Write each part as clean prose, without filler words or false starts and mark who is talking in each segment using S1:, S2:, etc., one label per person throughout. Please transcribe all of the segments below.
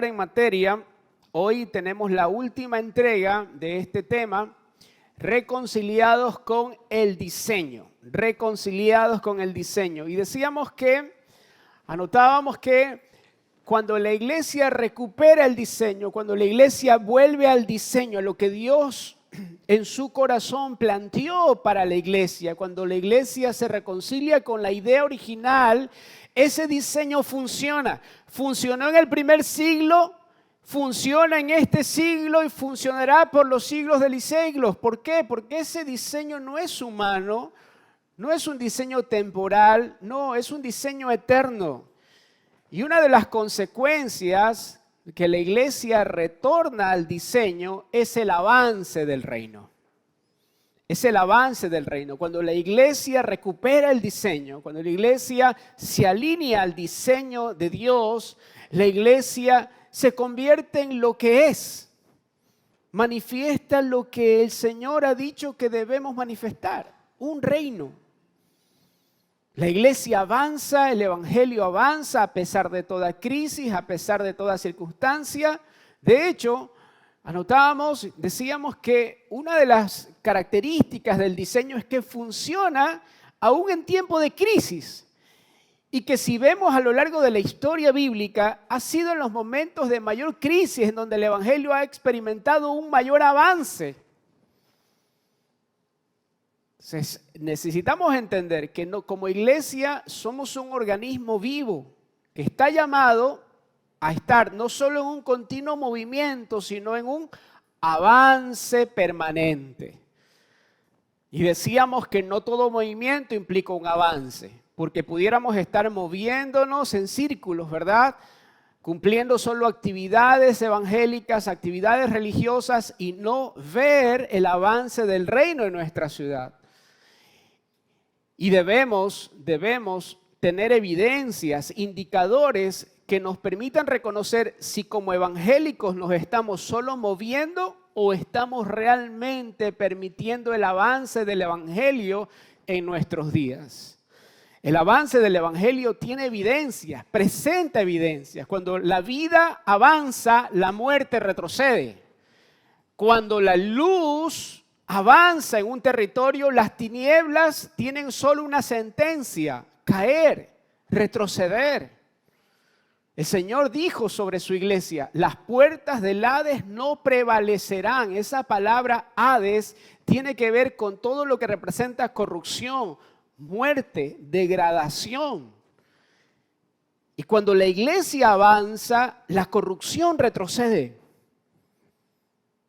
S1: En materia, hoy tenemos la última entrega de este tema, reconciliados con el diseño, reconciliados con el diseño. Y anotábamos que cuando la iglesia recupera el diseño, cuando la iglesia vuelve al diseño, a lo que Dios en su corazón planteó para la iglesia, cuando la iglesia se reconcilia con la idea original, ese diseño funciona. Funcionó en el primer siglo, funciona en este siglo y funcionará por los siglos de los siglos. ¿Por qué? Porque ese diseño no es humano, no es un diseño temporal, no, es un diseño eterno. Y una de las consecuencias que la iglesia retorna al diseño es el avance del reino. Es el avance del reino. Cuando la iglesia recupera el diseño, cuando la iglesia se alinea al diseño de Dios, la iglesia se convierte en lo que es. Manifiesta lo que el Señor ha dicho que debemos manifestar, un reino. La iglesia avanza, el evangelio avanza a pesar de toda crisis, a pesar de toda circunstancia. De hecho, decíamos que una de las características del diseño es que funciona aún en tiempo de crisis. Y que si vemos a lo largo de la historia bíblica, ha sido en los momentos de mayor crisis en donde el evangelio ha experimentado un mayor avance. Entonces, necesitamos entender que como iglesia somos un organismo vivo que está llamado a estar no solo en un continuo movimiento, sino en un avance permanente. Y decíamos que no todo movimiento implica un avance, porque pudiéramos estar moviéndonos en círculos, ¿verdad? Cumpliendo solo actividades evangélicas, actividades religiosas y no ver el avance del reino en nuestra ciudad. Y debemos tener evidencias, indicadores que nos permitan reconocer si como evangélicos nos estamos solo moviendo o estamos realmente permitiendo el avance del evangelio en nuestros días. El avance del evangelio tiene evidencias, presenta evidencias. Cuando la vida avanza, la muerte retrocede. Cuando la luz avanza en un territorio, las tinieblas tienen solo una sentencia: caer, retroceder. El Señor dijo sobre su iglesia: las puertas del Hades no prevalecerán. Esa palabra Hades tiene que ver con todo lo que representa corrupción, muerte, degradación. Y cuando la iglesia avanza, la corrupción retrocede.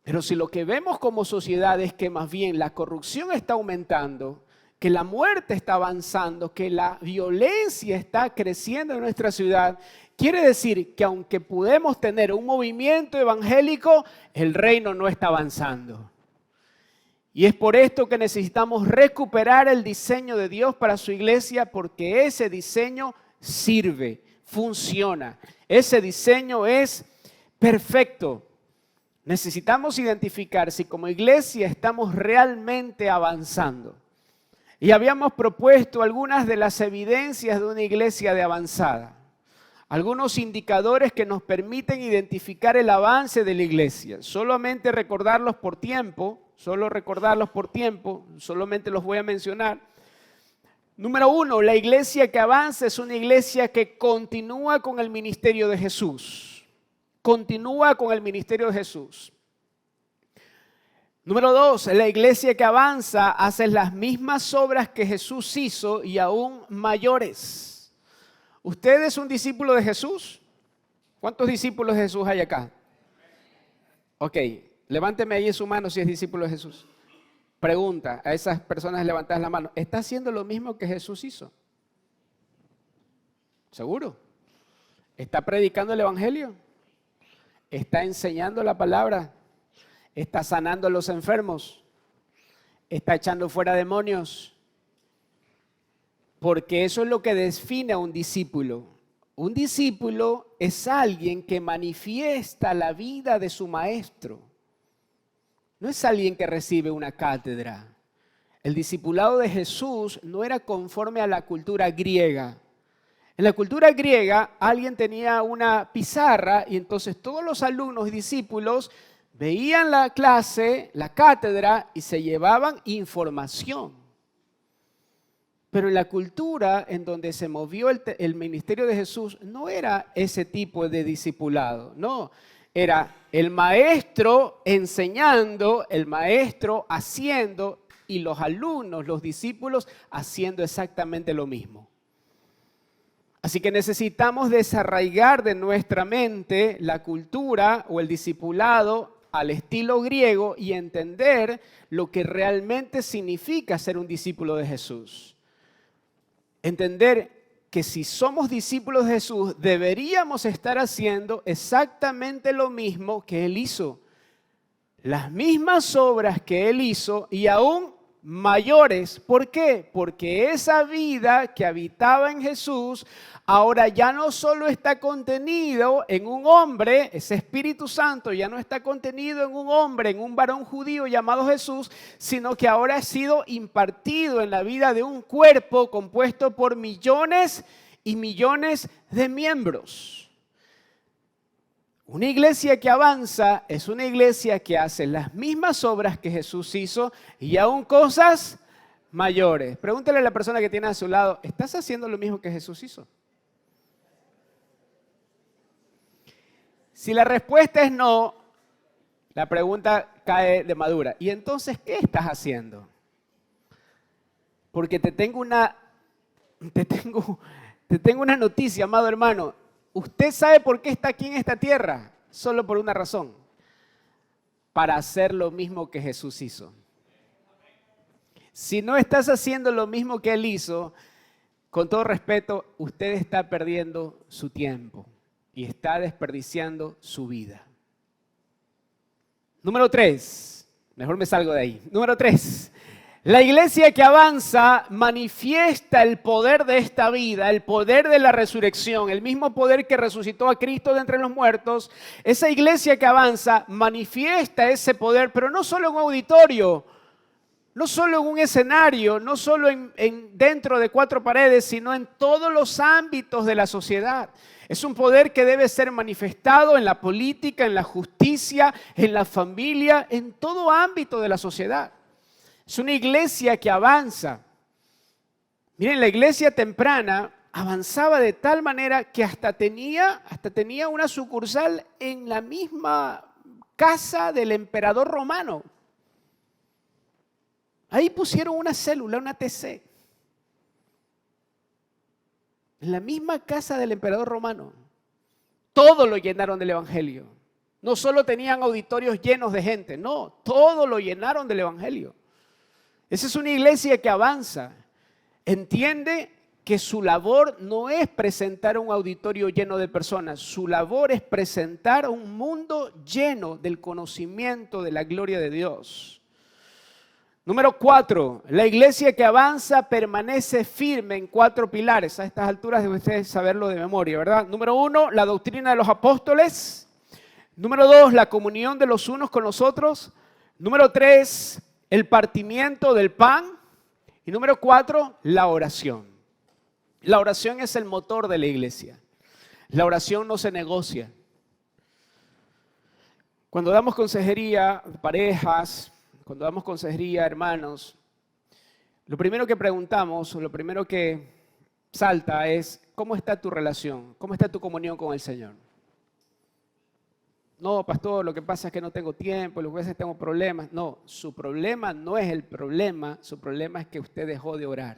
S1: Pero si lo que vemos como sociedad es que más bien la corrupción está aumentando, que la muerte está avanzando, que la violencia está creciendo en nuestra ciudad, quiere decir que aunque podemos tener un movimiento evangélico, el reino no está avanzando. Y es por esto que necesitamos recuperar el diseño de Dios para su iglesia, porque ese diseño sirve, funciona. Ese diseño es perfecto. Necesitamos identificar si como iglesia estamos realmente avanzando. Y habíamos propuesto algunas de las evidencias de una iglesia de avanzada. Algunos indicadores que nos permiten identificar el avance de la iglesia. Solamente recordarlos por tiempo, solamente los voy a mencionar. Número 1, la iglesia que avanza es una iglesia que continúa con el ministerio de Jesús. Continúa con el ministerio de Jesús. Número 2, la iglesia que avanza hace las mismas obras que Jesús hizo y aún mayores. ¿Usted es un discípulo de Jesús? ¿Cuántos discípulos de Jesús hay acá? Ok, levánteme ahí su mano si es discípulo de Jesús. Pregunta a esas personas levantadas la mano: ¿está haciendo lo mismo que Jesús hizo? ¿Seguro? ¿Está predicando el evangelio? ¿Está enseñando la palabra? ¿Está sanando a los enfermos? ¿Está echando fuera demonios? Porque eso es lo que define a un discípulo. Un discípulo es alguien que manifiesta la vida de su maestro. No es alguien que recibe una cátedra. El discipulado de Jesús no era conforme a la cultura griega. En la cultura griega, alguien tenía una pizarra y entonces todos los alumnos y discípulos veían la clase, la cátedra y se llevaban información. Pero en la cultura en donde se movió el ministerio de Jesús no era ese tipo de discipulado, no. Era el maestro enseñando, el maestro haciendo y los alumnos, los discípulos haciendo exactamente lo mismo. Así que necesitamos desarraigar de nuestra mente la cultura o el discipulado al estilo griego y entender lo que realmente significa ser un discípulo de Jesús. Entender que si somos discípulos de Jesús, deberíamos estar haciendo exactamente lo mismo que Él hizo. Las mismas obras que Él hizo y aún mayores. ¿Por qué? Porque esa vida que habitaba en Jesús ahora ya no solo está contenido en un hombre, ese Espíritu Santo ya no está contenido en un hombre, en un varón judío llamado Jesús, sino que ahora ha sido impartido en la vida de un cuerpo compuesto por millones y millones de miembros. Una iglesia que avanza es una iglesia que hace las mismas obras que Jesús hizo y aún cosas mayores. Pregúntale a la persona que tiene a su lado, ¿estás haciendo lo mismo que Jesús hizo? Si la respuesta es no, la pregunta cae de madura. ¿Y entonces qué estás haciendo? Porque te tengo una noticia, amado hermano. Usted sabe por qué está aquí en esta tierra, solo por una razón, para hacer lo mismo que Jesús hizo. Si no estás haciendo lo mismo que Él hizo, con todo respeto, usted está perdiendo su tiempo y está desperdiciando su vida. Número 3, mejor me salgo de ahí. Número 3. La iglesia que avanza manifiesta el poder de esta vida, el poder de la resurrección, el mismo poder que resucitó a Cristo de entre los muertos. Esa iglesia que avanza manifiesta ese poder, pero no solo en un auditorio, no solo en un escenario, no solo dentro de 4 paredes, sino en todos los ámbitos de la sociedad. Es un poder que debe ser manifestado en la política, en la justicia, en la familia, en todo ámbito de la sociedad. Es una iglesia que avanza. Miren, la iglesia temprana avanzaba de tal manera que hasta tenía una sucursal en la misma casa del emperador romano. Ahí pusieron una célula, una TC. En la misma casa del emperador romano. Todo lo llenaron del evangelio. No solo tenían auditorios llenos de gente, no, todo lo llenaron del evangelio. Esa es una iglesia que avanza, entiende que su labor no es presentar un auditorio lleno de personas, su labor es presentar un mundo lleno del conocimiento de la gloria de Dios. Número 4, la iglesia que avanza permanece firme en 4 pilares. A estas alturas deben ustedes saberlo de memoria, ¿verdad? Número 1, la doctrina de los apóstoles. Número 2, la comunión de los unos con los otros. Número 3, el partimiento del pan. Y número 4, la oración. La oración es el motor de la iglesia. La oración no se negocia. Cuando damos consejería a parejas, cuando damos consejería a hermanos, lo primero que preguntamos, o lo primero que salta es, ¿cómo está tu relación? ¿Cómo está tu comunión con el Señor? No, pastor, lo que pasa es que no tengo tiempo, a veces tengo problemas. No, su problema no es el problema, su problema es que usted dejó de orar.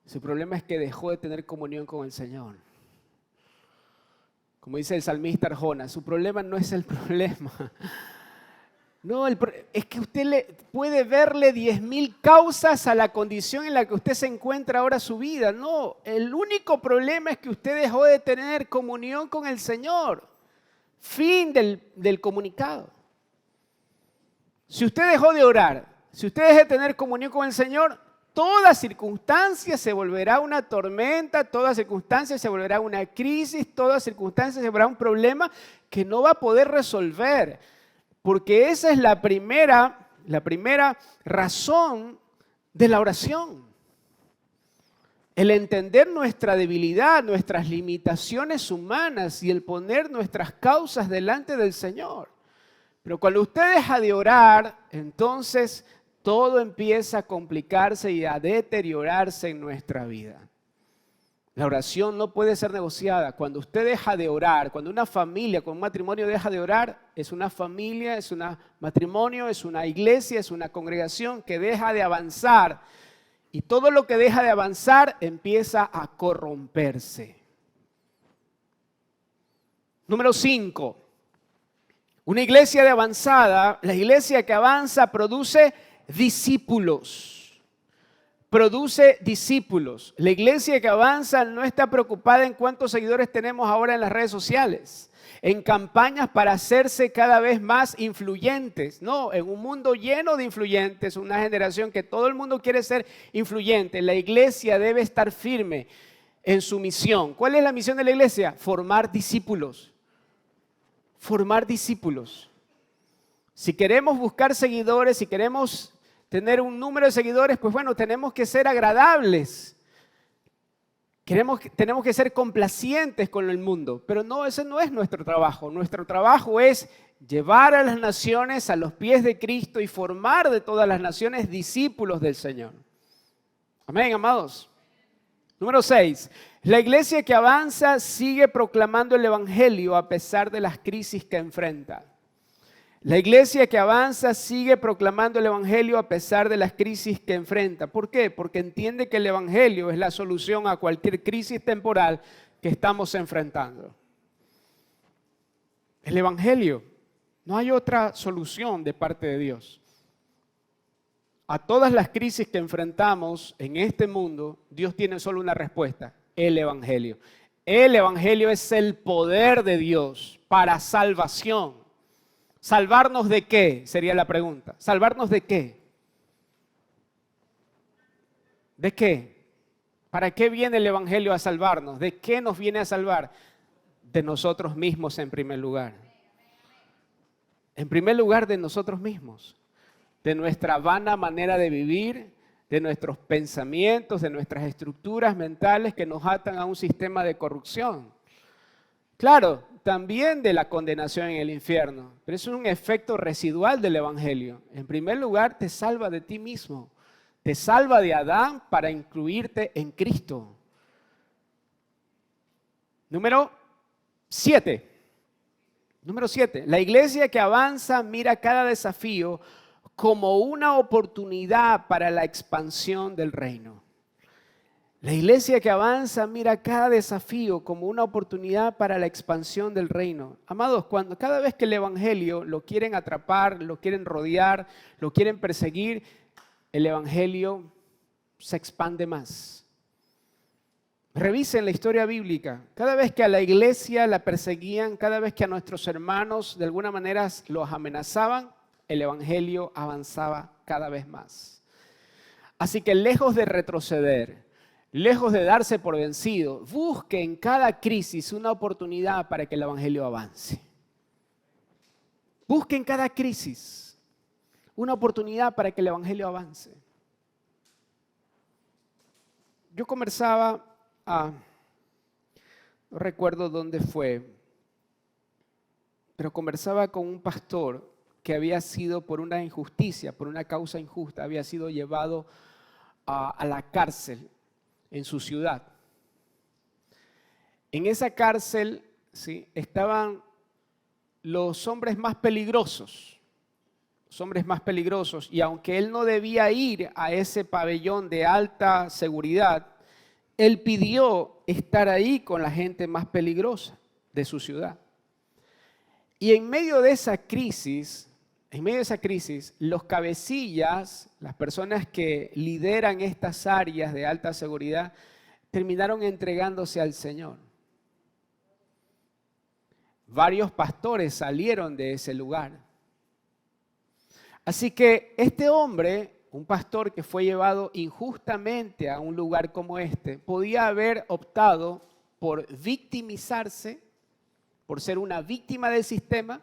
S1: Su problema es que dejó de tener comunión con el Señor. Como dice el salmista Arjona, su problema no es el problema. No, es que usted puede verle 10.000 causas a la condición en la que usted se encuentra ahora su vida. No, el único problema es que usted dejó de tener comunión con el Señor. Fin del comunicado. Si usted dejó de orar, si usted dejó de tener comunión con el Señor, toda circunstancia se volverá una tormenta, toda circunstancia se volverá una crisis, toda circunstancia se volverá un problema que no va a poder resolver. Porque esa es la primera razón de la oración. el entender nuestra debilidad, nuestras limitaciones humanas y el poner nuestras causas delante del Señor. Pero cuando usted deja de orar, entonces todo empieza a complicarse y a deteriorarse en nuestra vida. La oración no puede ser negociada. Cuando usted deja de orar, cuando una familia con un matrimonio deja de orar, es una familia, es un matrimonio, es una iglesia, es una congregación que deja de avanzar. Y todo lo que deja de avanzar empieza a corromperse. Número 5. Una iglesia de avanzada, la iglesia que avanza produce discípulos. Produce discípulos. La iglesia que avanza no está preocupada en cuántos seguidores tenemos ahora en las redes sociales, en campañas para hacerse cada vez más influyentes. No, en un mundo lleno de influyentes, una generación que todo el mundo quiere ser influyente. La iglesia debe estar firme en su misión. ¿Cuál es la misión de la iglesia? Formar discípulos. Formar discípulos. Si queremos buscar seguidores, si queremos tener un número de seguidores, pues bueno, tenemos que ser agradables. Tenemos que ser complacientes con el mundo, pero no, ese no es nuestro trabajo. Nuestro trabajo es llevar a las naciones a los pies de Cristo y formar de todas las naciones discípulos del Señor. Amén, amados. Número 6. La iglesia que avanza sigue proclamando el evangelio a pesar de las crisis que enfrenta. La iglesia que avanza sigue proclamando el evangelio a pesar de las crisis que enfrenta. ¿Por qué? Porque entiende que el evangelio es la solución a cualquier crisis temporal que estamos enfrentando. El evangelio, no hay otra solución de parte de Dios. A todas las crisis que enfrentamos en este mundo, Dios tiene solo una respuesta: el evangelio. El evangelio es el poder de Dios para salvación. ¿Salvarnos de qué? Sería la pregunta. ¿Salvarnos de qué? ¿De qué? ¿Para qué viene el evangelio a salvarnos? ¿De qué nos viene a salvar? De nosotros mismos en primer lugar. En primer lugar, de nosotros mismos. De nuestra vana manera de vivir, de nuestros pensamientos, de nuestras estructuras mentales que nos atan a un sistema de corrupción. Claro, también de la condenación en el infierno, pero es un efecto residual del evangelio. En primer lugar, te salva de ti mismo, te salva de Adán para incluirte en Cristo. Número 7. Número 7. La iglesia que avanza mira cada desafío como una oportunidad para la expansión del reino. La iglesia que avanza mira cada desafío como una oportunidad para la expansión del reino. Amados, cada vez que el evangelio lo quieren atrapar, lo quieren rodear, lo quieren perseguir, el evangelio se expande más. Revisen la historia bíblica. Cada vez que a la iglesia la perseguían, cada vez que a nuestros hermanos de alguna manera los amenazaban, el evangelio avanzaba cada vez más. Así que lejos de retroceder, lejos de darse por vencido, busque en cada crisis una oportunidad para que el evangelio avance. Busque en cada crisis una oportunidad para que el evangelio avance. Yo conversaba, no recuerdo dónde fue, pero conversaba con un pastor que había sido por una injusticia, por una causa injusta, había sido llevado a la cárcel en su ciudad. En esa cárcel, ¿sí?, estaban los hombres más peligrosos, y aunque él no debía ir a ese pabellón de alta seguridad, él pidió estar ahí con la gente más peligrosa de su ciudad. Y en medio de esa crisis, los cabecillas, las personas que lideran estas áreas de alta seguridad, terminaron entregándose al Señor. Varios pastores salieron de ese lugar. Así que este hombre, un pastor que fue llevado injustamente a un lugar como este, podía haber optado por victimizarse, por ser una víctima del sistema,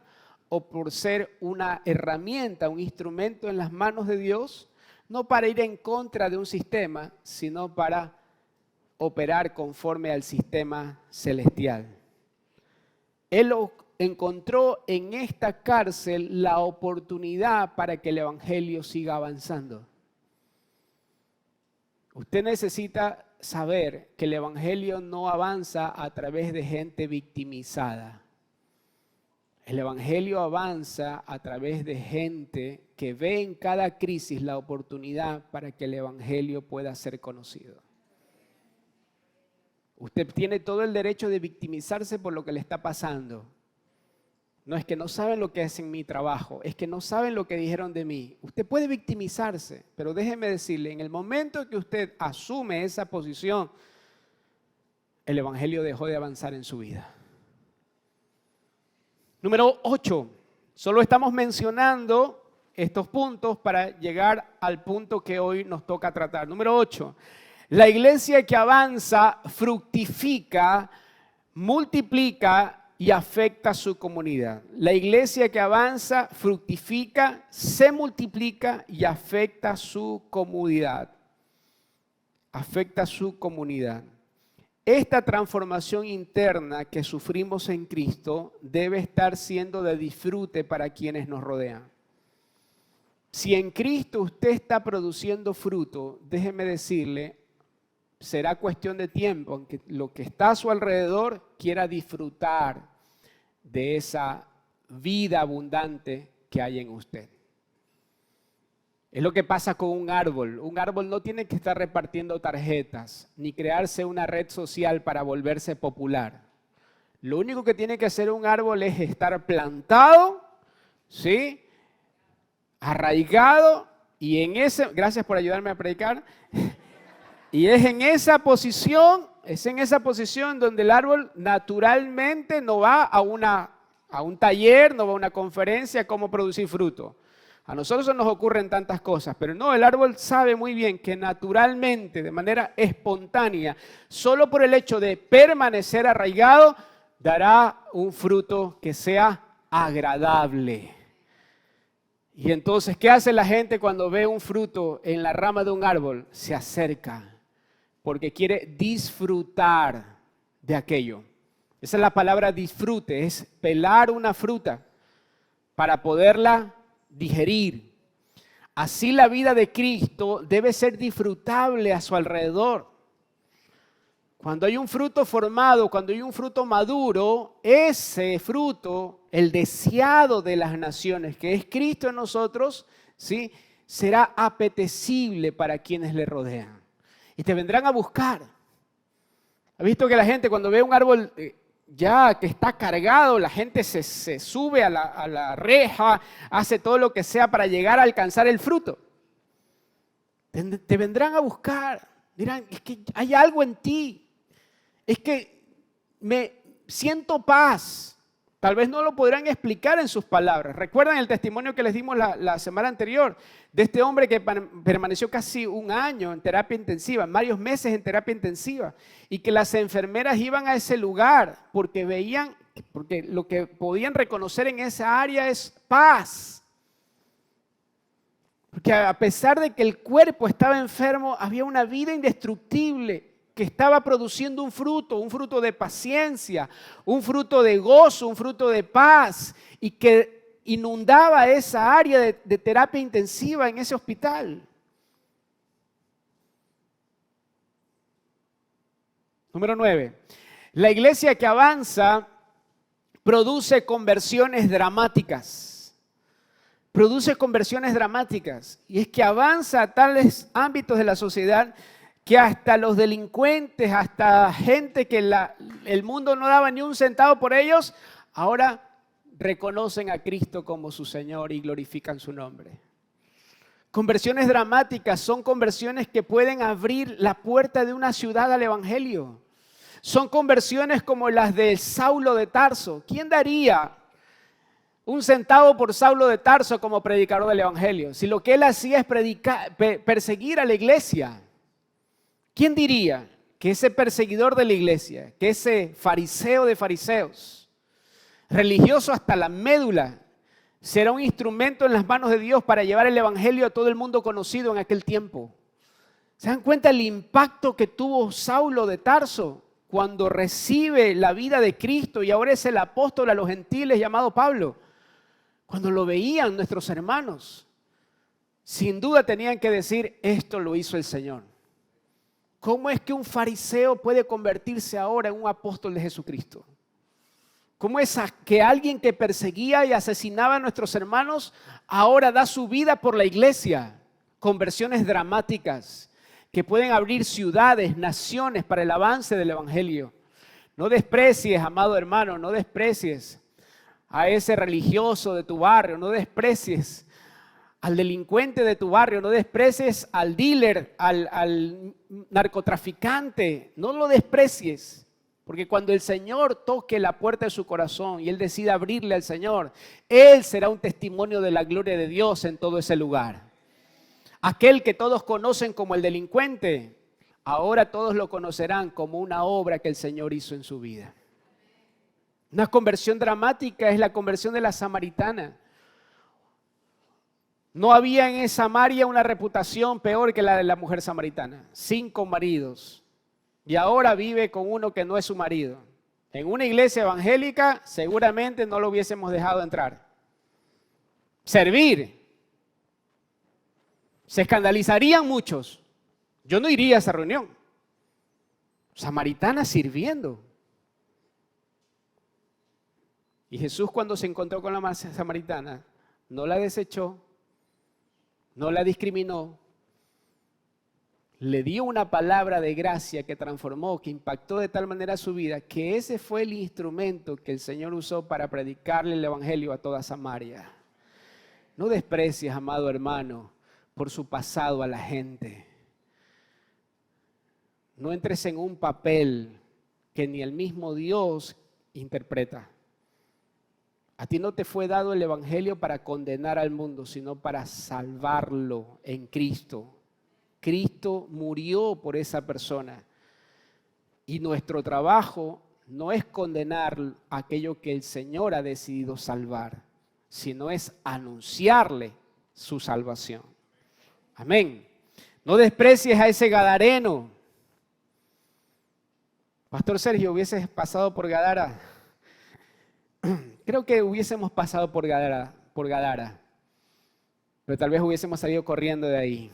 S1: o por ser una herramienta, un instrumento en las manos de Dios, no para ir en contra de un sistema, sino para operar conforme al sistema celestial. Él encontró en esta cárcel la oportunidad para que el evangelio siga avanzando. Usted necesita saber que el evangelio no avanza a través de gente victimizada. El evangelio avanza a través de gente que ve en cada crisis la oportunidad para que el evangelio pueda ser conocido. Usted tiene todo el derecho de victimizarse por lo que le está pasando. No es que no saben lo que es en mi trabajo, es que no saben lo que dijeron de mí. Usted puede victimizarse, pero déjeme decirle, en el momento que usted asume esa posición, el evangelio dejó de avanzar en su vida. Número 8. Solo estamos mencionando estos puntos para llegar al punto que hoy nos toca tratar. Número 8. La iglesia que avanza fructifica, multiplica y afecta a su comunidad. La iglesia que avanza fructifica, se multiplica y afecta a su comunidad. Afecta a su comunidad. Esta transformación interna que sufrimos en Cristo debe estar siendo de disfrute para quienes nos rodean. Si en Cristo usted está produciendo fruto, déjeme decirle, será cuestión de tiempo en que lo que está a su alrededor quiera disfrutar de esa vida abundante que hay en usted. Es lo que pasa con un árbol. Un árbol no tiene que estar repartiendo tarjetas ni crearse una red social para volverse popular. Lo único que tiene que hacer un árbol es estar plantado, ¿sí? Arraigado y en ese, gracias por ayudarme a predicar, y es en esa posición donde el árbol naturalmente no va a un taller, no va a una conferencia, cómo producir fruto. A nosotros nos ocurren tantas cosas, pero no, el árbol sabe muy bien que naturalmente, de manera espontánea, solo por el hecho de permanecer arraigado, dará un fruto que sea agradable. Y entonces, ¿qué hace la gente cuando ve un fruto en la rama de un árbol? Se acerca, porque quiere disfrutar de aquello. Esa es la palabra disfrute, es pelar una fruta para poderla digerir. Así la vida de Cristo debe ser disfrutable a su alrededor. Cuando hay un fruto formado, cuando hay un fruto maduro, ese fruto, el deseado de las naciones, que es Cristo en nosotros, ¿sí?, será apetecible para quienes le rodean. Y te vendrán a buscar. ¿Has visto que la gente cuando ve un árbol ya que está cargado, la gente se sube a la reja, hace todo lo que sea para llegar a alcanzar el fruto? Te vendrán a buscar, dirán, es que hay algo en ti, es que me siento paz. Tal vez no lo podrán explicar en sus palabras. ¿Recuerdan el testimonio que les dimos la semana anterior de este hombre que permaneció casi un año en terapia intensiva, varios meses en terapia intensiva, y que las enfermeras iban a ese lugar porque lo que podían reconocer en esa área es paz? Porque a pesar de que el cuerpo estaba enfermo, había una vida indestructible que estaba produciendo un fruto de paciencia, un fruto de gozo, un fruto de paz, y que inundaba esa área de terapia intensiva en ese hospital. Número 9. La iglesia que avanza produce conversiones dramáticas. Produce conversiones dramáticas. Y es que avanza a tales ámbitos de la sociedad que hasta los delincuentes, hasta gente que el mundo no daba ni un centavo por ellos, ahora reconocen a Cristo como su Señor y glorifican su nombre. Conversiones dramáticas son conversiones que pueden abrir la puerta de una ciudad al Evangelio. Son conversiones como las de Saulo de Tarso. ¿Quién daría un centavo por Saulo de Tarso como predicador del Evangelio? Si lo que él hacía es perseguir a la iglesia. ¿Quién diría que ese perseguidor de la iglesia, que ese fariseo de fariseos, religioso hasta la médula, será un instrumento en las manos de Dios para llevar el evangelio a todo el mundo conocido en aquel tiempo? ¿Se dan cuenta el impacto que tuvo Saulo de Tarso cuando recibe la vida de Cristo y ahora es el apóstol a los gentiles llamado Pablo? Cuando lo veían nuestros hermanos, sin duda tenían que decir, esto lo hizo el Señor. ¿Cómo es que un fariseo puede convertirse ahora en un apóstol de Jesucristo? ¿Cómo es que alguien que perseguía y asesinaba a nuestros hermanos ahora da su vida por la iglesia? Conversiones dramáticas que pueden abrir ciudades, naciones para el avance del evangelio. No desprecies, amado hermano, no desprecies a ese religioso de tu barrio, no desprecies al delincuente de tu barrio, no desprecies al dealer, al narcotraficante, no lo desprecies, porque cuando el Señor toque la puerta de su corazón y él decida abrirle al Señor, él será un testimonio de la gloria de Dios en todo ese lugar. Aquel que todos conocen como el delincuente, ahora todos lo conocerán como una obra que el Señor hizo en su vida. Una conversión dramática es la conversión de la samaritana. No había en Samaria una reputación peor que la de la mujer samaritana. 5 maridos. Y ahora vive con uno que no es su marido. En una iglesia evangélica seguramente no lo hubiésemos dejado entrar. Servir. Se escandalizarían muchos. Yo no iría a esa reunión. Samaritana sirviendo. Y Jesús, cuando se encontró con la samaritana, no la desechó, no la discriminó, le dio una palabra de gracia que transformó, que impactó de tal manera su vida, que ese fue el instrumento que el Señor usó para predicarle el evangelio a toda Samaria. No desprecies, amado hermano, por su pasado a la gente. No entres en un papel que ni el mismo Dios interpreta. A ti no te fue dado el evangelio para condenar al mundo, sino para salvarlo en Cristo. Cristo murió por esa persona. Y nuestro trabajo no es condenar aquello que el Señor ha decidido salvar, sino es anunciarle su salvación. Amén. No desprecies a ese gadareno. Pastor Sergio, ¿hubieses pasado por Gadara? Creo que hubiésemos pasado por Gadara, pero tal vez hubiésemos salido corriendo de ahí.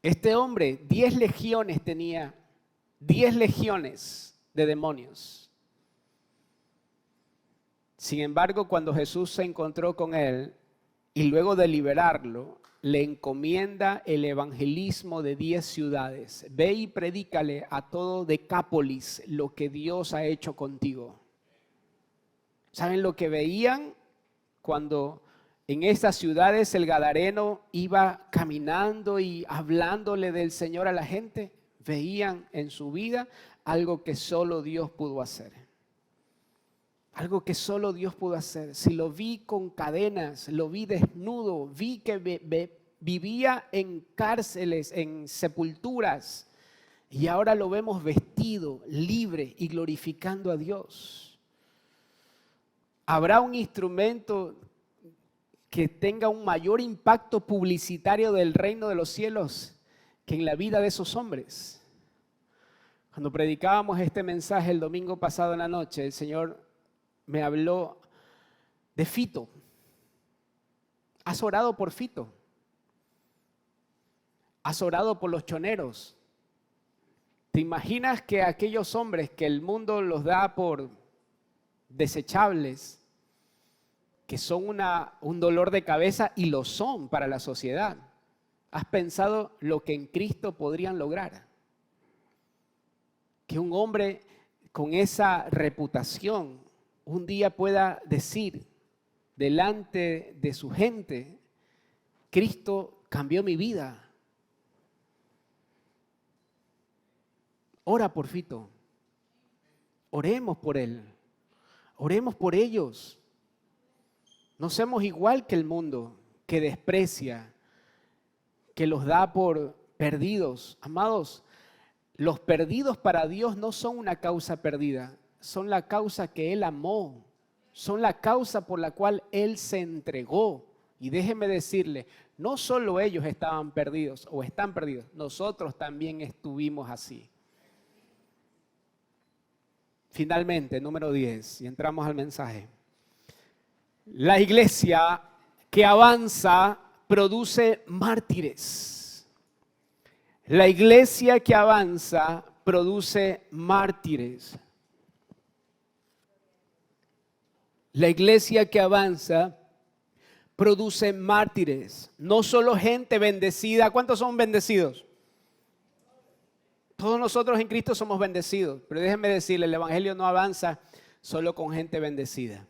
S1: Este hombre, 10 legiones tenía, 10 legiones de demonios. Sin embargo, cuando Jesús se encontró con él y luego de liberarlo, le encomienda el evangelismo de 10 ciudades. Ve y predícale a todo Decápolis lo que Dios ha hecho contigo. ¿Saben lo que veían cuando en estas ciudades el gadareno iba caminando y hablándole del Señor a la gente? Veían en su vida algo que solo Dios pudo hacer. Algo que solo Dios pudo hacer. Si lo vi con cadenas, lo vi desnudo, vi que vivía en cárceles, en sepulturas, y ahora lo vemos vestido, libre y glorificando a Dios. ¿Habrá un instrumento que tenga un mayor impacto publicitario del reino de los cielos que en la vida de esos hombres? Cuando predicábamos este mensaje el domingo pasado en la noche, el Señor me habló de Fito. ¿Has orado por Fito? ¿Has orado por los choneros? ¿Te imaginas que aquellos hombres que el mundo los da por desechables, que son un dolor de cabeza y lo son para la sociedad? ¿Has pensado lo que en Cristo podrían lograr? Que un hombre con esa reputación un día pueda decir delante de su gente, Cristo cambió mi vida. Ora por Fito. Oremos por él. Oremos por ellos. No seamos igual que el mundo, que desprecia, que los da por perdidos. Amados, los perdidos para Dios no son una causa perdida, son la causa que Él amó, son la causa por la cual Él se entregó. Y déjeme decirle, No solo ellos estaban perdidos o están perdidos, nosotros también estuvimos así. Finalmente, número 10, y entramos al mensaje. La iglesia que avanza produce mártires. La iglesia que avanza produce mártires. La iglesia que avanza produce mártires. No solo gente bendecida. ¿Cuántos son bendecidos? Todos nosotros en Cristo somos bendecidos. Pero déjenme decirle, el evangelio no avanza solo con gente bendecida.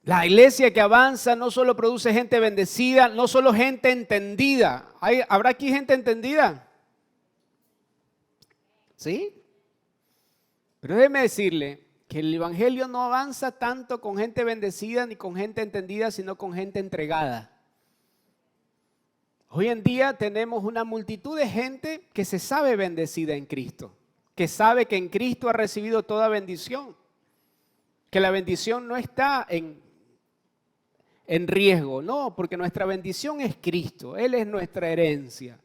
S1: La iglesia que avanza no solo produce gente bendecida, no solo gente entendida. ¿Habrá aquí gente entendida? ¿Sí? Pero déjeme decirle que el evangelio no avanza tanto con gente bendecida ni con gente entendida, sino con gente entregada. Hoy en día tenemos una multitud de gente que se sabe bendecida en Cristo, que sabe que en Cristo ha recibido toda bendición, que la bendición no está en riesgo, no, porque nuestra bendición es Cristo, Él es nuestra herencia.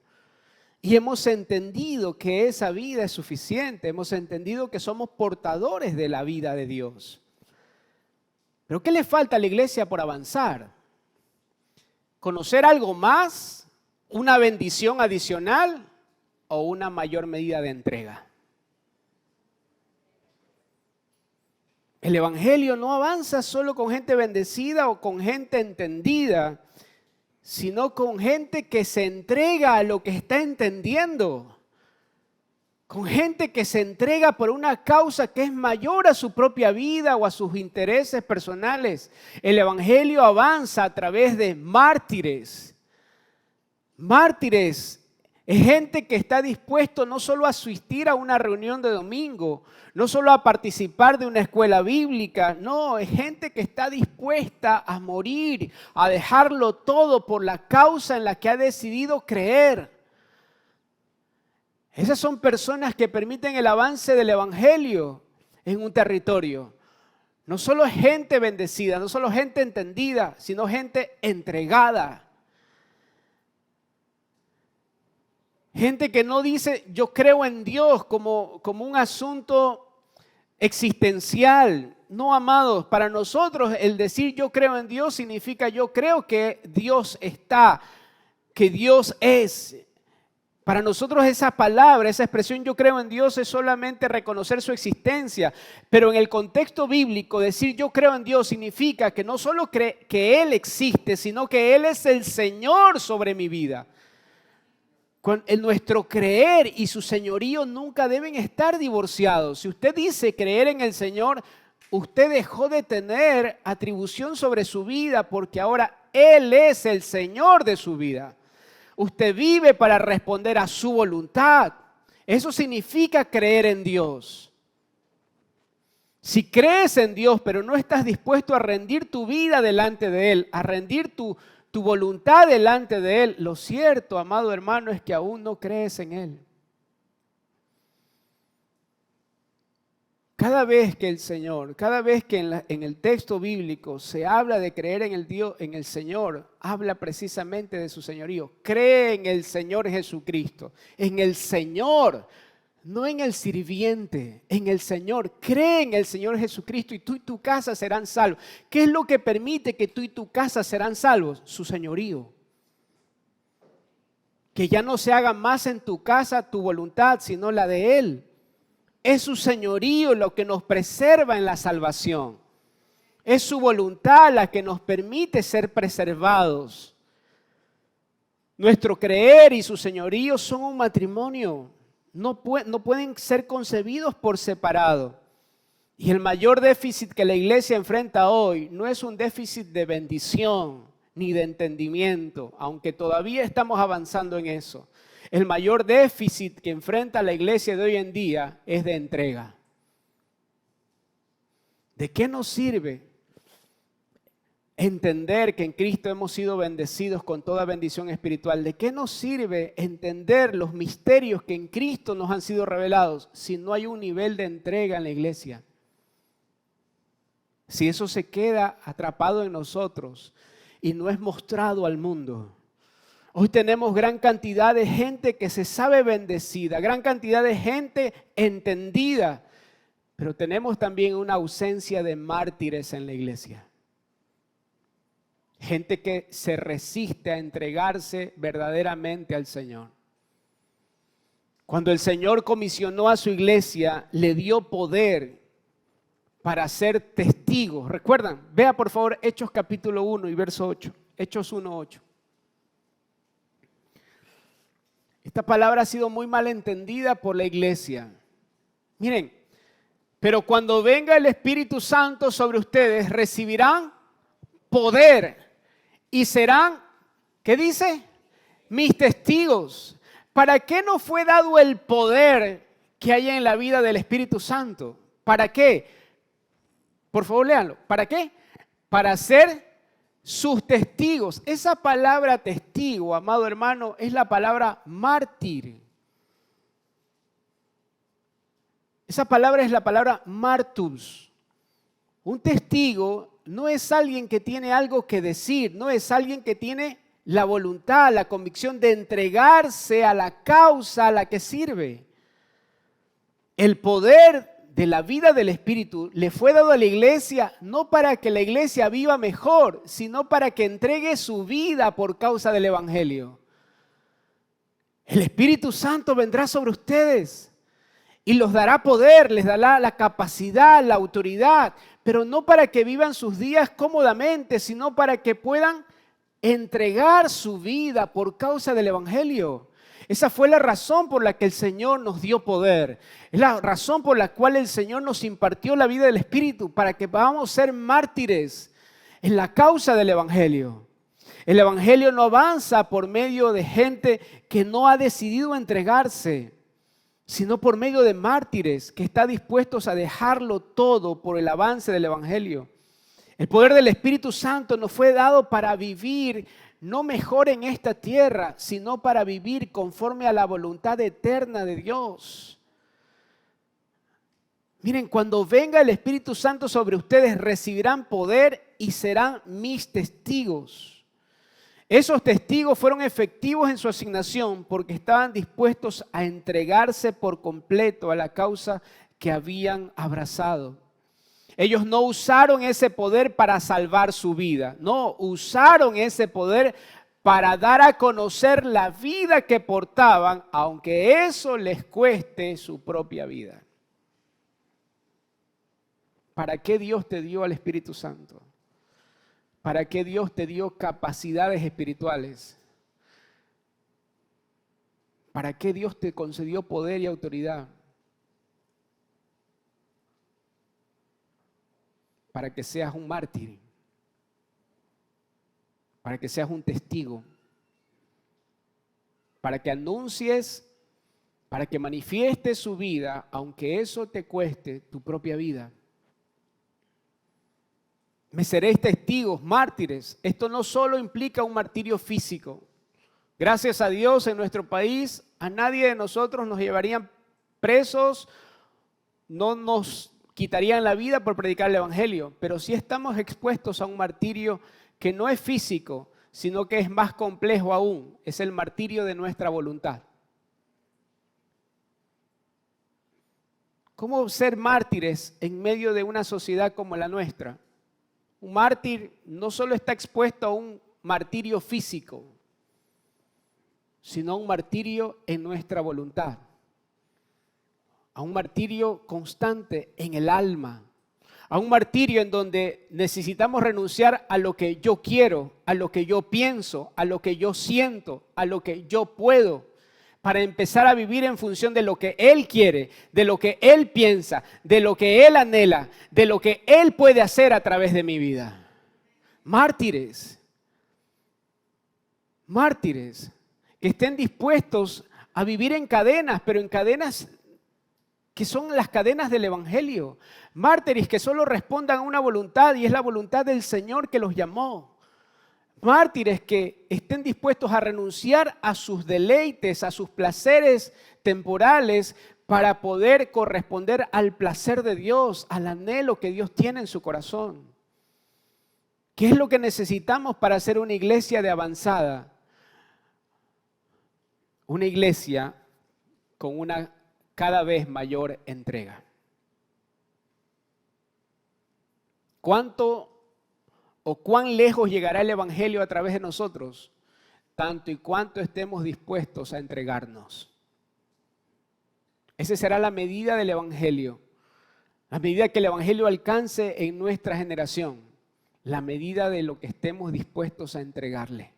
S1: Y hemos entendido que esa vida es suficiente, hemos entendido que somos portadores de la vida de Dios. ¿Pero qué le falta a la iglesia por avanzar? ¿Conocer algo más? ¿Una bendición adicional? ¿O una mayor medida de entrega? El evangelio no avanza solo con gente bendecida o con gente entendida, sino con gente que se entrega a lo que está entendiendo, con gente que se entrega por una causa que es mayor a su propia vida o a sus intereses personales. El evangelio avanza a través de mártires. Mártires es gente que está dispuesto no solo a asistir a una reunión de domingo, no solo a participar de una escuela bíblica, no, es gente que está dispuesta a morir, a dejarlo todo por la causa en la que ha decidido creer. Esas son personas que permiten el avance del evangelio en un territorio. No solo gente bendecida, no solo gente entendida, sino gente entregada. Gente que no dice yo creo en Dios como un asunto existencial. No, amados, para nosotros el decir yo creo en Dios significa yo creo que Dios está, que Dios es. Para nosotros esa palabra, esa expresión yo creo en Dios es solamente reconocer su existencia. Pero en el contexto bíblico decir yo creo en Dios significa que no solo cree que Él existe, sino que Él es el Señor sobre mi vida. Nuestro creer y su señorío nunca deben estar divorciados. Si usted dice creer en el Señor, usted dejó de tener atribución sobre su vida porque ahora Él es el Señor de su vida. Usted vive para responder a su voluntad. Eso significa creer en Dios. Si crees en Dios, pero no estás dispuesto a rendir tu vida delante de Él, a rendir tu voluntad delante de Él, lo cierto, amado hermano, es que aún no crees en Él. Cada vez que el Señor, cada vez que en el texto bíblico se habla de creer en el Señor, habla precisamente de su señorío. Cree en el Señor Jesucristo, en el Señor, no en el sirviente, en el Señor. Cree en el Señor Jesucristo y tú y tu casa serán salvos. ¿Qué es lo que permite que tú y tu casa serán salvos? Su señorío. Que ya no se haga más en tu casa tu voluntad, sino la de Él. Es su señorío lo que nos preserva en la salvación. Es su voluntad la que nos permite ser preservados. Nuestro creer y su señorío son un matrimonio. No pueden ser concebidos por separado. Y el mayor déficit que la iglesia enfrenta hoy no es un déficit de bendición ni de entendimiento, aunque todavía estamos avanzando en eso. El mayor déficit que enfrenta la iglesia de hoy en día es de entrega. ¿De qué nos sirve entender que en Cristo hemos sido bendecidos con toda bendición espiritual? ¿De qué nos sirve entender los misterios que en Cristo nos han sido revelados si no hay un nivel de entrega en la iglesia? Si eso se queda atrapado en nosotros y no es mostrado al mundo. Hoy tenemos gran cantidad de gente que se sabe bendecida, gran cantidad de gente entendida, pero tenemos también una ausencia de mártires en la iglesia. Gente que se resiste a entregarse verdaderamente al Señor. Cuando el Señor comisionó a su iglesia, le dio poder para ser testigos. ¿Recuerdan? Vea por favor Hechos capítulo 1 y verso 8. Hechos 1:8. Esta palabra ha sido muy mal entendida por la iglesia. Miren, pero cuando venga el Espíritu Santo sobre ustedes, recibirán poder y serán, ¿qué dice? Mis testigos. ¿Para qué nos fue dado el poder que hay en la vida del Espíritu Santo? ¿Para qué? Por favor, léanlo. ¿Para qué? Para ser sus testigos. Esa palabra testigo, amado hermano, es la palabra mártir. Esa palabra es la palabra martus. Un testigo no es alguien que tiene algo que decir, no es alguien que tiene la voluntad, la convicción de entregarse a la causa a la que sirve. El poder de la vida del Espíritu le fue dado a la iglesia no para que la iglesia viva mejor, sino para que entregue su vida por causa del Evangelio. El Espíritu Santo vendrá sobre ustedes y los dará poder, les dará la capacidad, la autoridad, pero no para que vivan sus días cómodamente, sino para que puedan entregar su vida por causa del Evangelio. Esa fue la razón por la que el Señor nos dio poder. Es la razón por la cual el Señor nos impartió la vida del Espíritu, para que podamos ser mártires en la causa del Evangelio. El Evangelio no avanza por medio de gente que no ha decidido entregarse, sino por medio de mártires que están dispuestos a dejarlo todo por el avance del Evangelio. El poder del Espíritu Santo nos fue dado para vivir no mejor en esta tierra, sino para vivir conforme a la voluntad eterna de Dios. Miren, cuando venga el Espíritu Santo sobre ustedes, recibirán poder y serán mis testigos. Esos testigos fueron efectivos en su asignación porque estaban dispuestos a entregarse por completo a la causa que habían abrazado. Ellos no usaron ese poder para salvar su vida, no, usaron ese poder para dar a conocer la vida que portaban, aunque eso les cueste su propia vida. ¿Para qué Dios te dio al Espíritu Santo? ¿Para qué Dios te dio capacidades espirituales? ¿Para qué Dios te concedió poder y autoridad? Para que seas un mártir, para que seas un testigo, para que anuncies, para que manifiestes su vida, aunque eso te cueste tu propia vida. Me seréis testigos, mártires. Esto no solo implica un martirio físico. Gracias a Dios, en nuestro país a nadie de nosotros nos llevarían presos, no nos quitarían la vida por predicar el Evangelio, pero sí estamos expuestos a un martirio que no es físico, sino que es más complejo aún, es el martirio de nuestra voluntad. ¿Cómo ser mártires en medio de una sociedad como la nuestra? Un mártir no solo está expuesto a un martirio físico, sino a un martirio en nuestra voluntad. A un martirio constante en el alma, a un martirio en donde necesitamos renunciar a lo que yo quiero, a lo que yo pienso, a lo que yo siento, a lo que yo puedo, para empezar a vivir en función de lo que Él quiere, de lo que Él piensa, de lo que Él anhela, de lo que Él puede hacer a través de mi vida. Mártires, mártires, que estén dispuestos a vivir en cadenas, pero en cadenas que son las cadenas del Evangelio. Mártires que solo respondan a una voluntad y es la voluntad del Señor que los llamó. Mártires que estén dispuestos a renunciar a sus deleites, a sus placeres temporales para poder corresponder al placer de Dios, al anhelo que Dios tiene en su corazón. ¿Qué es lo que necesitamos para ser una iglesia de avanzada? Una iglesia con una cada vez mayor entrega. ¿Cuánto o cuán lejos llegará el Evangelio a través de nosotros? Tanto y cuanto estemos dispuestos a entregarnos. Esa será la medida del Evangelio. La medida que el Evangelio alcance en nuestra generación. La medida de lo que estemos dispuestos a entregarle.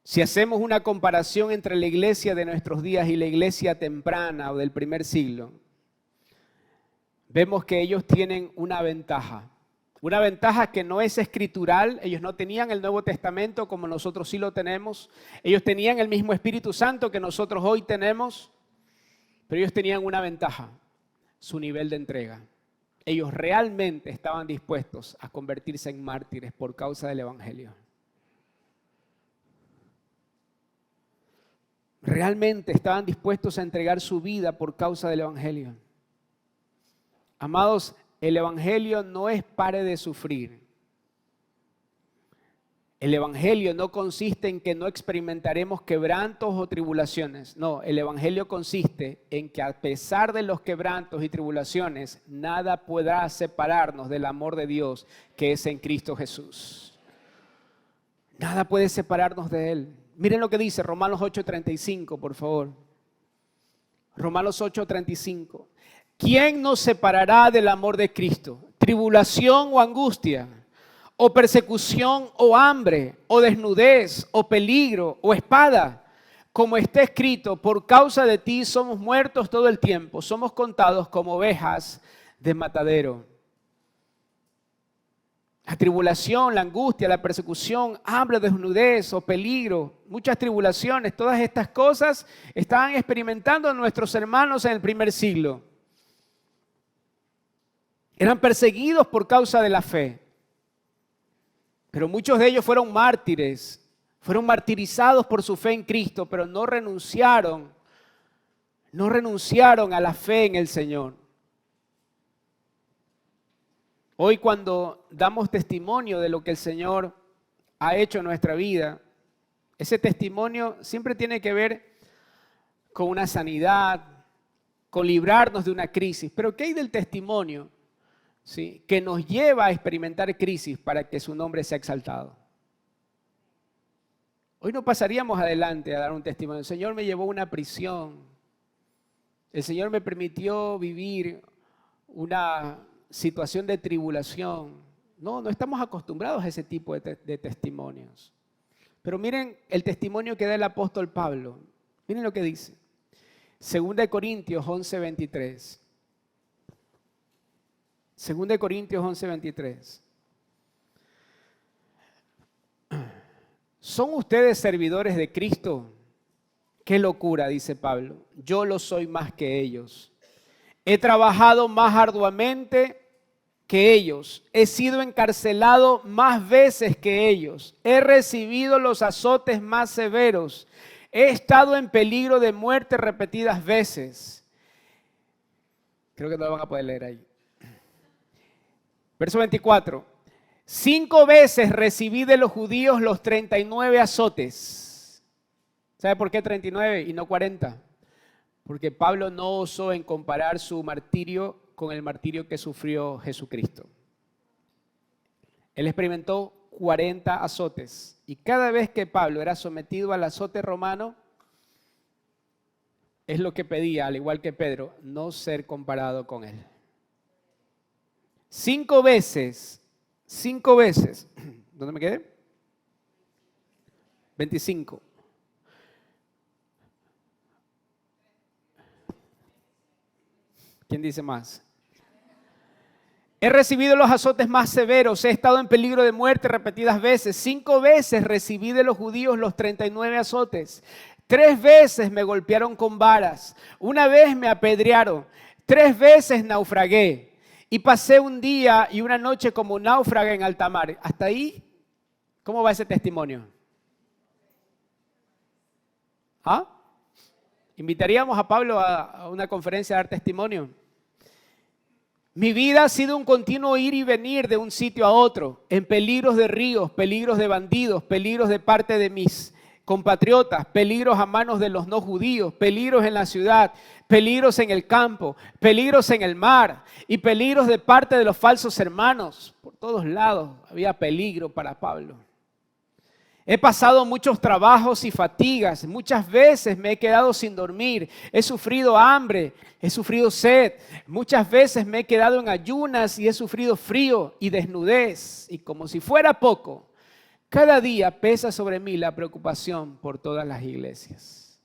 S1: Si hacemos una comparación entre la iglesia de nuestros días y la iglesia temprana o del primer siglo, vemos que ellos tienen una ventaja. Una ventaja que no es escritural. Ellos no tenían el Nuevo Testamento como nosotros sí lo tenemos. Ellos tenían el mismo Espíritu Santo que nosotros hoy tenemos. Pero ellos tenían una ventaja, su nivel de entrega. Ellos realmente estaban dispuestos a convertirse en mártires por causa del Evangelio. Realmente estaban dispuestos a entregar su vida por causa del Evangelio. Amados, el Evangelio no es pare de sufrir. El Evangelio no consiste en que no experimentaremos quebrantos o tribulaciones. No, el Evangelio consiste en que a pesar de los quebrantos y tribulaciones, nada podrá separarnos del amor de Dios que es en Cristo Jesús. Nada puede separarnos de Él. Miren lo que dice Romanos 8:35, por favor. Romanos 8:35. ¿Quién nos separará del amor de Cristo? ¿Tribulación o angustia? ¿O persecución o hambre? ¿O desnudez? ¿O peligro? ¿O espada? Como está escrito, por causa de ti somos muertos todo el tiempo. Somos contados como ovejas de matadero. La tribulación, la angustia, la persecución, hambre, desnudez o peligro, muchas tribulaciones, todas estas cosas estaban experimentando nuestros hermanos en el primer siglo. Eran perseguidos por causa de la fe. Pero muchos de ellos fueron mártires, fueron martirizados por su fe en Cristo, pero no renunciaron a la fe en el Señor. Hoy cuando damos testimonio de lo que el Señor ha hecho en nuestra vida, ese testimonio siempre tiene que ver con una sanidad, con librarnos de una crisis. Pero ¿qué hay del testimonio? ¿Sí? Que nos lleva a experimentar crisis para que su nombre sea exaltado. Hoy no pasaríamos adelante a dar un testimonio. El Señor me llevó a una prisión. El Señor me permitió vivir una situación de tribulación. No estamos acostumbrados a ese tipo de testimonios. Pero miren el testimonio que da el apóstol Pablo. Miren lo que dice. 2 Corintios 11:23. 2 Corintios 11:23. ¿Son ustedes servidores de Cristo? Qué locura, dice Pablo. Yo lo soy más que ellos. He trabajado más arduamente que ellos. He sido encarcelado más veces que ellos. He recibido los azotes más severos. He estado en peligro de muerte repetidas veces. Creo que no lo van a poder leer ahí. Verso 24. 5 veces recibí de los judíos los 39 azotes. ¿Sabe por qué 39 y no 40? Porque Pablo no osó en comparar su martirio con el martirio que sufrió Jesucristo. Él experimentó 40 azotes. Y cada vez que Pablo era sometido al azote romano, es lo que pedía, al igual que Pedro, no ser comparado con él. 5 veces. ¿Dónde me quedé? 25. ¿Quién dice más? He recibido los azotes más severos, he estado en peligro de muerte repetidas veces. 5 veces recibí de los judíos los 39 azotes. 3 veces me golpearon con varas. 1 vez me apedrearon. 3 veces naufragué. Y pasé un día y una noche como náufraga en alta mar. Hasta ahí, ¿cómo va ese testimonio? ¿Ah? ¿Invitaríamos a Pablo a una conferencia a dar testimonio? Mi vida ha sido un continuo ir y venir de un sitio a otro, en peligros de ríos, peligros de bandidos, peligros de parte de mis compatriotas, peligros a manos de los no judíos, peligros en la ciudad, peligros en el campo, peligros en el mar y peligros de parte de los falsos hermanos. Por todos lados había peligro para Pablo. He pasado muchos trabajos y fatigas, muchas veces me he quedado sin dormir, he sufrido hambre, he sufrido sed, muchas veces me he quedado en ayunas y he sufrido frío y desnudez. Y como si fuera poco, cada día pesa sobre mí la preocupación por todas las iglesias.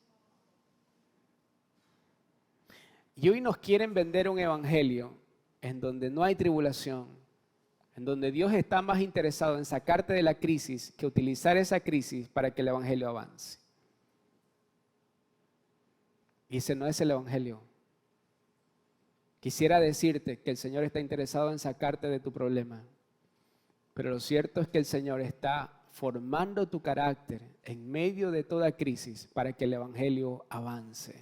S1: Y hoy nos quieren vender un evangelio en donde no hay tribulación, en donde Dios está más interesado en sacarte de la crisis que utilizar esa crisis para que el evangelio avance. Y ese no es el evangelio. Quisiera decirte que el Señor está interesado en sacarte de tu problema, pero lo cierto es que el Señor está formando tu carácter en medio de toda crisis para que el evangelio avance.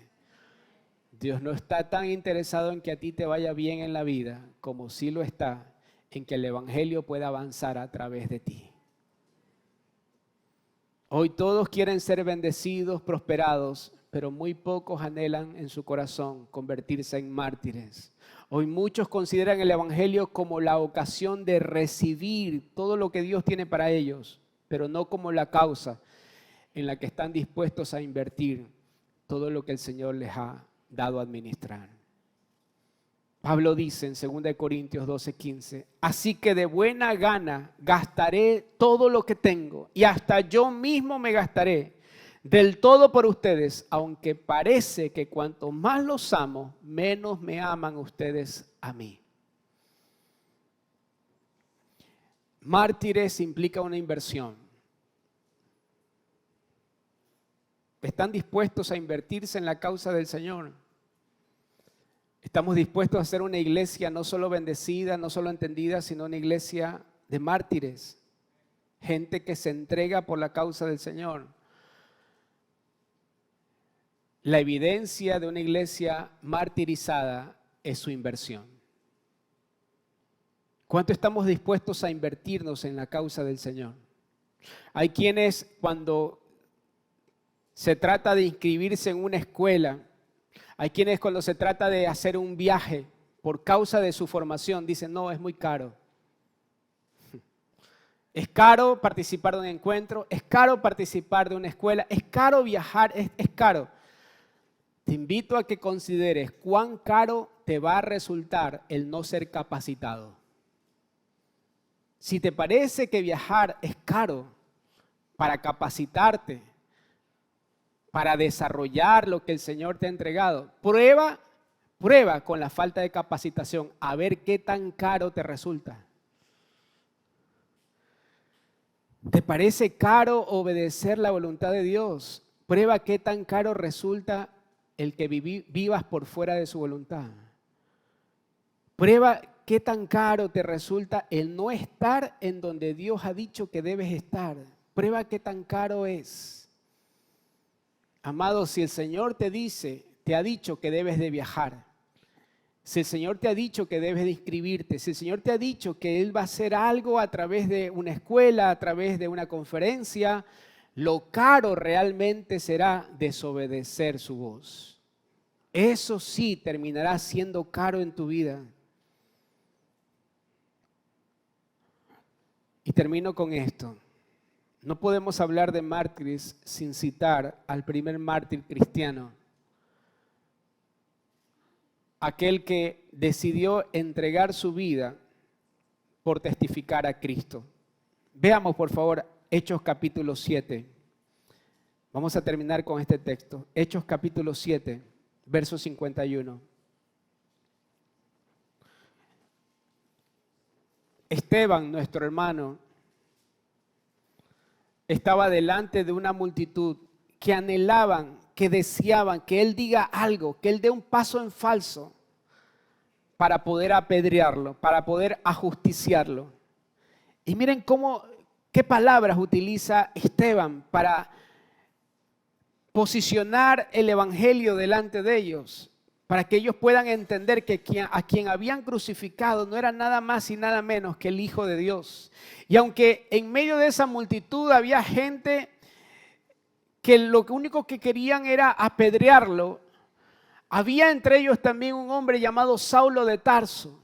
S1: Dios no está tan interesado en que a ti te vaya bien en la vida como sí lo está en que el evangelio pueda avanzar a través de ti. Hoy todos quieren ser bendecidos, prosperados, pero muy pocos anhelan en su corazón convertirse en mártires. Hoy muchos consideran el evangelio como la ocasión de recibir todo lo que Dios tiene para ellos, pero no como la causa en la que están dispuestos a invertir todo lo que el Señor les ha dado a administrar. Pablo dice en 2 Corintios 12:15, así que de buena gana gastaré todo lo que tengo y hasta yo mismo me gastaré del todo por ustedes, aunque parece que cuanto más los amo, menos me aman ustedes a mí. Mártires implica una inversión. ¿Están dispuestos a invertirse en la causa del Señor? Estamos dispuestos a ser una iglesia no solo bendecida, no solo entendida, sino una iglesia de mártires. Gente que se entrega por la causa del Señor. La evidencia de una iglesia martirizada es su inversión. ¿Cuánto estamos dispuestos a invertirnos en la causa del Señor? Hay quienes cuando se trata de inscribirse en una escuela, hay quienes cuando se trata de hacer un viaje por causa de su formación dicen, no, es muy caro. Es caro participar de un encuentro, es caro participar de una escuela, es caro viajar, es caro. Te invito a que consideres cuán caro te va a resultar el no ser capacitado. Si te parece que viajar es caro para capacitarte, para desarrollar lo que el Señor te ha entregado, prueba con la falta de capacitación a ver qué tan caro te resulta. ¿Te parece caro obedecer la voluntad de Dios? Prueba qué tan caro resulta el que vivas por fuera de su voluntad. Prueba qué tan caro te resulta el no estar en donde Dios ha dicho que debes estar. Prueba qué tan caro es. Amado, si el Señor te ha dicho que debes de viajar, si el Señor te ha dicho que debes de inscribirte, si el Señor te ha dicho que Él va a hacer algo a través de una escuela, a través de una conferencia, lo caro realmente será desobedecer su voz. Eso sí terminará siendo caro en tu vida. Y termino con esto. No podemos hablar de mártires sin citar al primer mártir cristiano. Aquel que decidió entregar su vida por testificar a Cristo. Veamos por favor Hechos capítulo 7. Vamos a terminar con este texto. Hechos capítulo 7, verso 51. Esteban, nuestro hermano, estaba delante de una multitud que anhelaban, que deseaban que él diga algo, que él dé un paso en falso para poder apedrearlo, para poder ajusticiarlo. Y miren qué palabras utiliza Esteban para posicionar el evangelio delante de ellos. para que ellos puedan entender que a quien habían crucificado no era nada más y nada menos que el Hijo de Dios. Y aunque en medio de esa multitud había gente que lo único que querían era apedrearlo, había entre ellos también un hombre llamado Saulo de Tarso,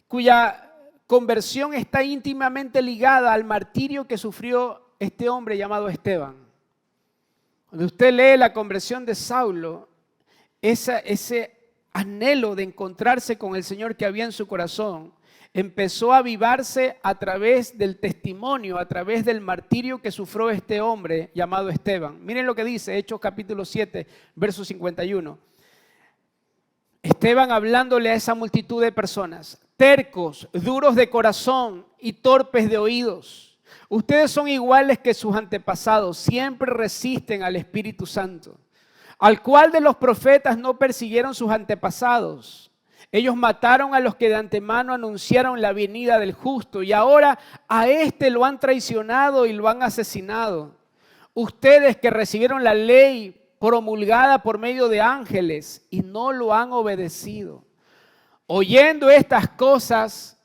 S1: cuya conversión está íntimamente ligada al martirio que sufrió este hombre llamado Esteban. Cuando usted lee la conversión de Saulo, ese anhelo de encontrarse con el Señor que había en su corazón empezó a avivarse a través del testimonio, a través del martirio que sufrió este hombre llamado Esteban. Miren lo que dice Hechos capítulo 7, verso 51. Esteban hablándole a esa multitud de personas: tercos, duros de corazón y torpes de oídos. Ustedes son iguales que sus antepasados, siempre resisten al Espíritu Santo. ¿Al cual de los profetas no persiguieron sus antepasados? Ellos mataron a los que de antemano anunciaron la venida del justo y ahora a este lo han traicionado y lo han asesinado. Ustedes que recibieron la ley promulgada por medio de ángeles y no lo han obedecido. Oyendo estas cosas,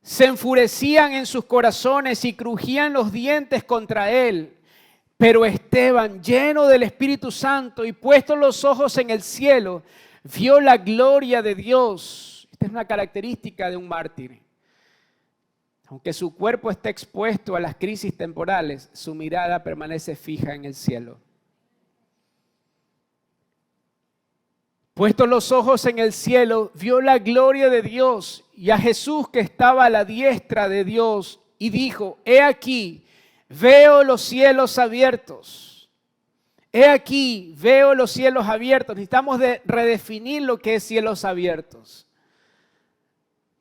S1: se enfurecían en sus corazones y crujían los dientes contra él. Pero Esteban, lleno del Espíritu Santo y puestos los ojos en el cielo, vio la gloria de Dios. Esta es una característica de un mártir. Aunque su cuerpo está expuesto a las crisis temporales, su mirada permanece fija en el cielo. Puestos los ojos en el cielo, vio la gloria de Dios y a Jesús que estaba a la diestra de Dios y dijo: he aquí, veo los cielos abiertos. He aquí, veo los cielos abiertos. Necesitamos redefinir lo que es cielos abiertos.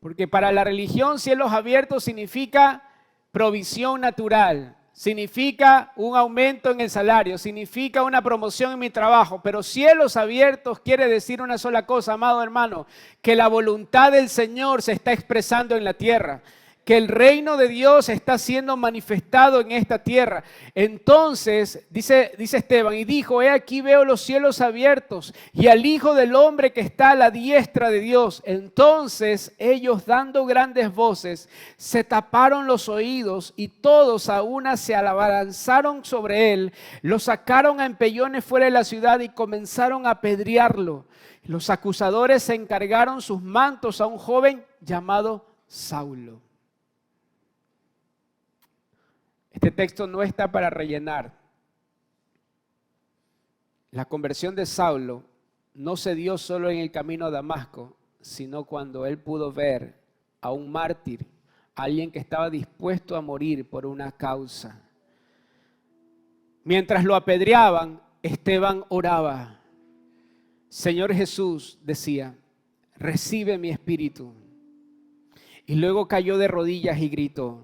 S1: Porque para la religión cielos abiertos significa provisión natural, significa un aumento en el salario, significa una promoción en mi trabajo. Pero cielos abiertos quiere decir una sola cosa, amado hermano: que la voluntad del Señor se está expresando en la tierra, que el reino de Dios está siendo manifestado en esta tierra. Entonces, dice Esteban, y dijo: he aquí veo los cielos abiertos y al Hijo del Hombre que está a la diestra de Dios. Entonces ellos, dando grandes voces, se taparon los oídos y todos a una se abalanzaron sobre él, lo sacaron a empellones fuera de la ciudad y comenzaron a apedrearlo. Los acusadores se encargaron sus mantos a un joven llamado Saulo. Este texto no está para rellenar. La conversión de Saulo no se dio solo en el camino a Damasco, sino cuando él pudo ver a un mártir, a alguien que estaba dispuesto a morir por una causa. Mientras lo apedreaban, Esteban oraba. Señor Jesús, decía, recibe mi espíritu. Y luego cayó de rodillas y gritó: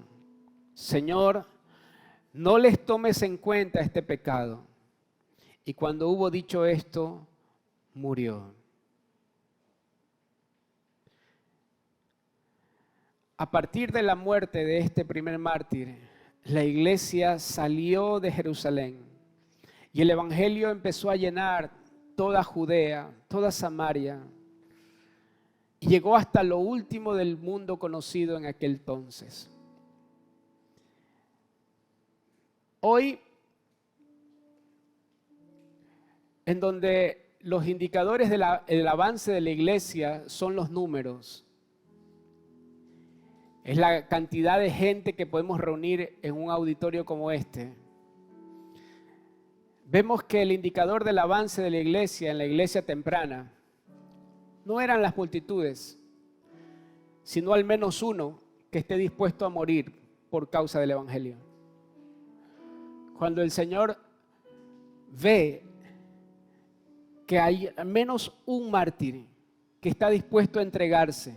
S1: Señor, no les tomes en cuenta este pecado. Y cuando hubo dicho esto, murió. A partir de la muerte de este primer mártir, la iglesia salió de Jerusalén y el evangelio empezó a llenar toda Judea, toda Samaria, y llegó hasta lo último del mundo conocido en aquel entonces. Hoy, en donde los indicadores del avance de la iglesia son los números, es la cantidad de gente que podemos reunir en un auditorio como este. Vemos que el indicador del avance de la iglesia en la iglesia temprana no eran las multitudes, sino al menos uno que esté dispuesto a morir por causa del evangelio. Cuando el Señor ve que hay al menos un mártir que está dispuesto a entregarse,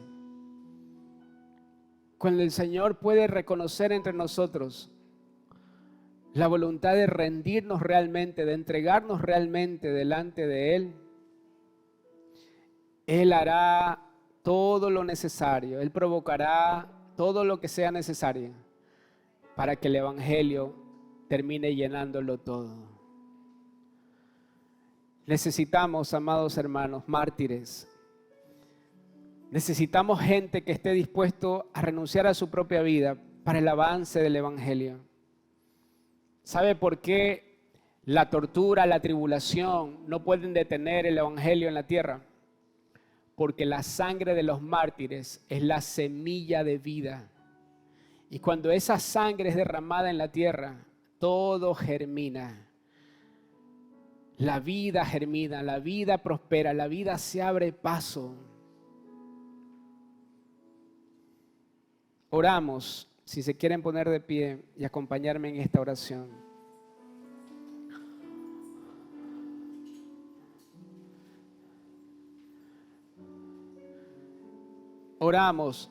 S1: cuando el Señor puede reconocer entre nosotros la voluntad de rendirnos realmente, de entregarnos realmente delante de Él, Él hará todo lo necesario, Él provocará todo lo que sea necesario para que el evangelio termine llenándolo todo. Necesitamos, amados hermanos, mártires. Necesitamos gente que esté dispuesto a renunciar a su propia vida para el avance del Evangelio. ¿Sabe por qué la tortura, la tribulación no pueden detener el Evangelio en la tierra? Porque la sangre de los mártires es la semilla de vida. Y cuando esa sangre es derramada en la tierra, todo germina. La vida germina, la vida prospera, la vida se abre paso. Oramos, si se quieren poner de pie y acompañarme en esta oración. Oramos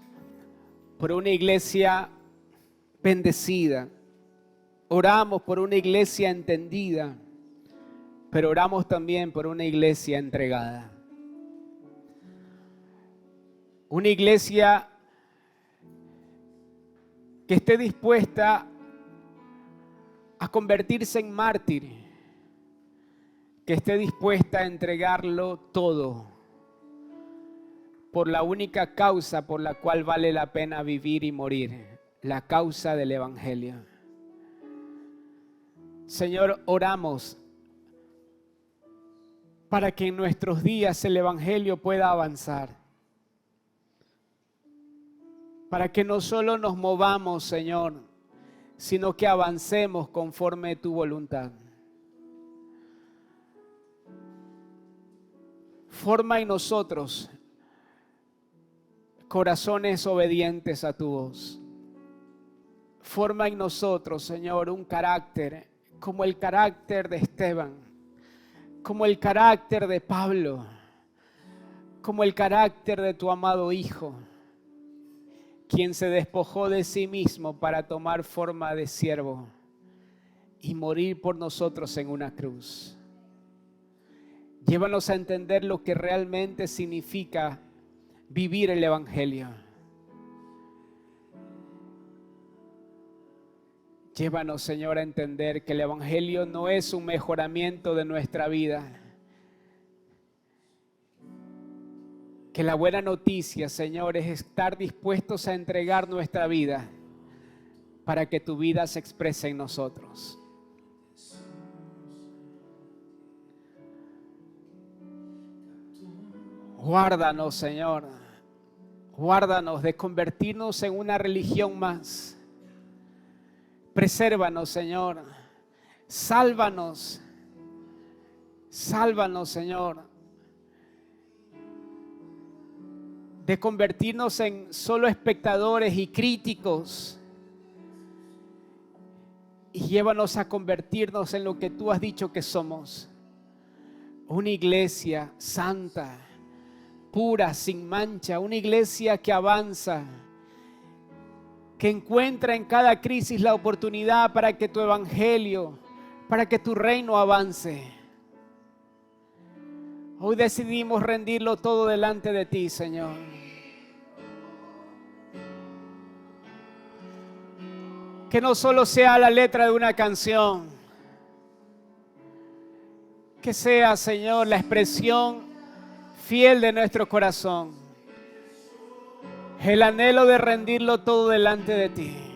S1: por una iglesia bendecida. Oramos por una iglesia entendida, pero oramos también por una iglesia entregada. Una iglesia que esté dispuesta a convertirse en mártir, que esté dispuesta a entregarlo todo por la única causa por la cual vale la pena vivir y morir, la causa del Evangelio. Señor, oramos para que en nuestros días el Evangelio pueda avanzar. Para que no solo nos movamos, Señor, sino que avancemos conforme a tu voluntad. Forma en nosotros corazones obedientes a tu voz. Forma en nosotros, Señor, un carácter como el carácter de Esteban, como el carácter de Pablo, como el carácter de tu amado Hijo, quien se despojó de sí mismo para tomar forma de siervo y morir por nosotros en una cruz. Llévanos a entender lo que realmente significa vivir el Evangelio. Llévanos, Señor, a entender que el Evangelio no es un mejoramiento de nuestra vida. Que la buena noticia, Señor, es estar dispuestos a entregar nuestra vida para que tu vida se exprese en nosotros. Guárdanos, Señor. Guárdanos de convertirnos en una religión más. Presérvanos, Señor. Sálvanos. Sálvanos, Señor, de convertirnos en solo espectadores y críticos. Y llévanos a convertirnos en lo que tú has dicho que somos. Una iglesia santa, pura, sin mancha. Una iglesia que avanza, que encuentra en cada crisis la oportunidad para que tu evangelio, para que tu reino avance. Hoy decidimos rendirlo todo delante de ti, Señor. Que no solo sea la letra de una canción, que sea, Señor, la expresión fiel de nuestro corazón. El anhelo de rendirlo todo delante de ti.